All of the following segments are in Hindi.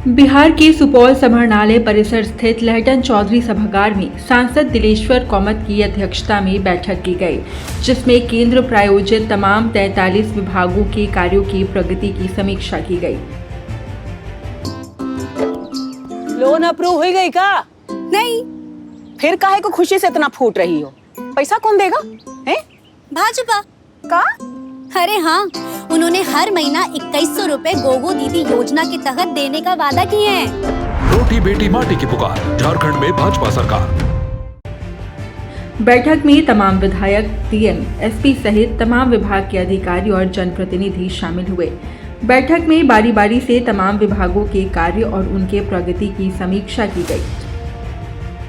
बिहार के सुपौल समाहरणालय परिसर स्थित लहटन चौधरी सभागार में सांसद दिलेश्वर कामत की अध्यक्षता में बैठक की गई, जिसमें केंद्र प्रायोजित तमाम 43 विभागों के कार्यों की प्रगति की समीक्षा की गई। लोन अप्रूव हो गई का? नहीं। फिर काहे को खुशी से इतना फूट रही हो? पैसा कौन देगा? हैं? भाजपा का? अरे हाँ, उन्होंने हर महीना 2100 रुपए गोगो दीदी योजना के तहत देने का वादा किए हैं। रोटी बेटी माटी की पुकार, झारखंड में भाजपा सरकार। बैठक में तमाम विधायक, डीएम, एसपी सहित तमाम विभाग के अधिकारी और जनप्रतिनिधि शामिल हुए। बैठक में बारी बारी से तमाम विभागों के कार्य और उनके प्रगति की समीक्षा की गई।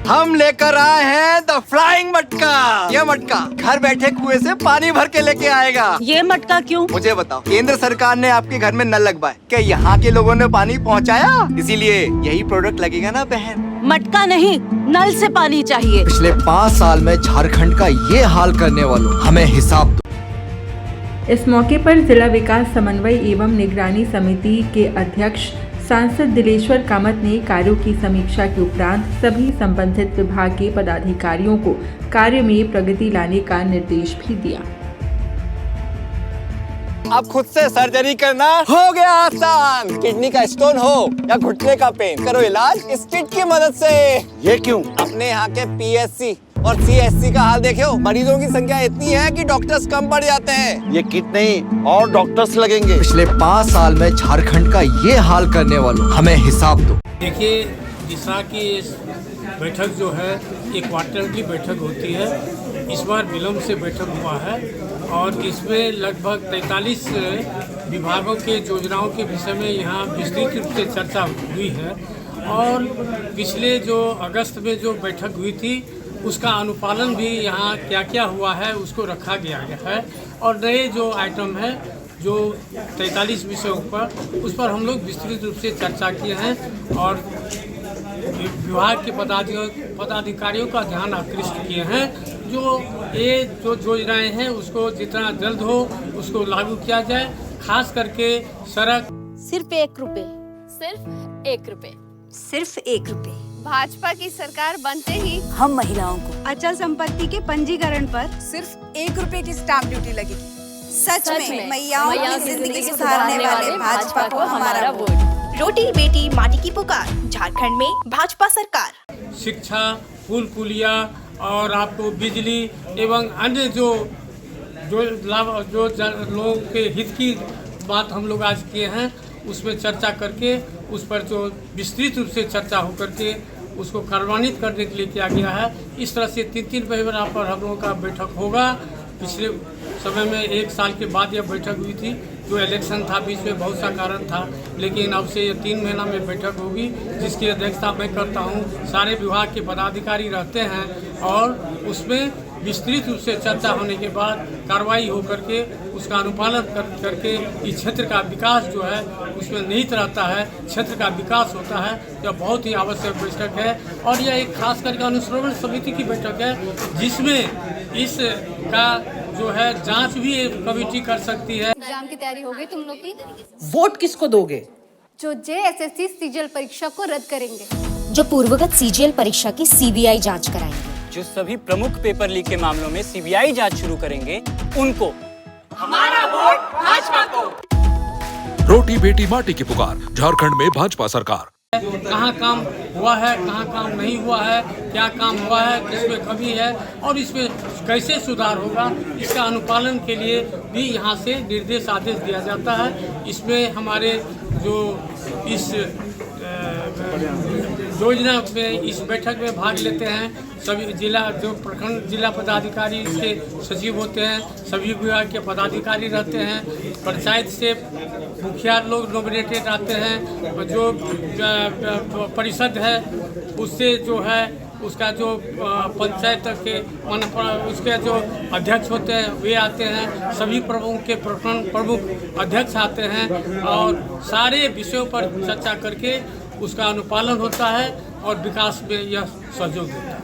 हम लेकर आए हैं द फ्लाइंग मटका। ये मटका घर बैठे कुएं से पानी भर के लेके आएगा। ये मटका क्यों? मुझे बताओ, केंद्र सरकार ने आपके घर में नल लगवाए, क्या यहाँ के लोगों ने पानी पहुँचाया? इसीलिए यही प्रोडक्ट लगेगा ना बहन। मटका नहीं, नल से पानी चाहिए। पिछले 5 साल में झारखंड का ये हाल करने वालों हमें हिसाब दो। इस मौके पर जिला विकास समन्वय एवं निगरानी समिति के अध्यक्ष सांसद दिलेश्वर कामत ने कार्यों की समीक्षा के उपरांत सभी संबंधित विभाग के पदाधिकारियों को कार्य में प्रगति लाने का निर्देश भी दिया। अब खुद से सर्जरी करना हो गया आसान। किडनी का स्टोन हो या घुटने का पेन, करो इलाज इस किट की मदद से। ये क्यों? अपने यहाँ के पीएससी और सीएससी का हाल देखो, मरीजों की संख्या इतनी है कि डॉक्टर्स कम पड़ जाते हैं। ये किट नहीं और डॉक्टर्स लगेंगे। पिछले 5 साल में झारखंड का ये हाल करने वालों हमें हिसाब दो। देखिए, दिशा की बैठक जो है एक क्वार्टरली बैठक होती है। इस बार विलम्ब से बैठक हुआ है और इसमें लगभग 43 विभागों के योजनाओं के विषय में यहाँ विस्तृत रूप से चर्चा हुई है। और पिछले जो अगस्त में जो बैठक हुई थी उसका अनुपालन भी यहाँ क्या क्या हुआ है उसको रखा गया है। और नए जो आइटम है जो 43 विषयों पर, उस पर हम लोग विस्तृत रूप से चर्चा किए हैं और विभाग के पदाधिकारियों का ध्यान आकृष्ट किए हैं। जो योजनाएं हैं उसको जितना जल्द हो उसको लागू किया जाए। खास करके सड़क सिर्फ 1 रुपए, सिर्फ 1 रुपए, सिर्फ 1 रुपए। भाजपा की सरकार बनते ही हम महिलाओं को अचल संपत्ति के पंजीकरण पर सिर्फ 1 रुपए की स्टाम्प ड्यूटी लगेगी। सच में मैयाओं की जिंदगी सुधारने वाले भाजपा को हमारा वोट। रोटी बेटी माटी की पुकार, झारखंड में भाजपा सरकार। शिक्षा, पुल पुलिया और आपको बिजली एवं अन्य जो लाभ जो लोगों के हित की बात हम लोग आज किए हैं, उसमें चर्चा करके उस पर जो विस्तृत रूप से चर्चा हो करके उसको कार्यान्वित करने के लिए किया गया है। इस तरह से 3-3 महीने पर हम लोगों का बैठक होगा। पिछले समय में 1 साल के बाद यह बैठक हुई थी, जो इलेक्शन था, बीच में बहुत सा कारण था, लेकिन अब से ये 3 महीना में बैठक होगी जिसकी अध्यक्षता मैं करता हूँ। सारे विभाग के पदाधिकारी रहते हैं और उसमें विस्तृत रूप से चर्चा होने के बाद कार्रवाई हो करके उसका अनुपालन करके इस क्षेत्र का विकास जो है उसमें निहित रहता है, क्षेत्र का विकास होता है। यह बहुत ही आवश्यक बैठक है और यह एक खास करके अनुश्रवण समिति की बैठक है जिसमें इस का जो है जांच भी एक कमेटी कर सकती है। एग्जाम की तैयारी हो गई तुम लोग की? वोट किसको दोगे? जो जेएसएससी सीजीएल परीक्षा को रद्द करेंगे, जो पूर्वगत सीजीएल परीक्षा की सीबीआई जांच कराएंगे, जो सभी प्रमुख पेपर लीक के मामलों में सीबीआई जांच शुरू करेंगे, उनको हमारा वोट भाजपा को। रोटी बेटी माटी की पुकार, झारखंड में भाजपा सरकार। कहाँ काम हुआ है, कहाँ काम नहीं हुआ है, क्या काम हुआ है, किसमें कमी है और इसमें कैसे सुधार होगा, इसका अनुपालन के लिए भी यहाँ से निर्देश आदेश दिया जाता है। इसमें हमारे जो इस योजना में इस बैठक में भाग लेते हैं सभी जिला जो प्रखंड जिला पदाधिकारी इसके सचिव होते हैं, सभी विभाग के पदाधिकारी रहते हैं, पंचायत से मुखिया लोग नॉमिनेटेड आते हैं, जो परिषद है उससे जो है उसका जो पंचायत के उसके जो अध्यक्ष होते हैं वे आते हैं, सभी प्रमुख के प्रखंड प्रमुख अध्यक्ष आते हैं और सारे विषयों पर चर्चा करके उसका अनुपालन होता है और विकास में यह सहयोग देता है।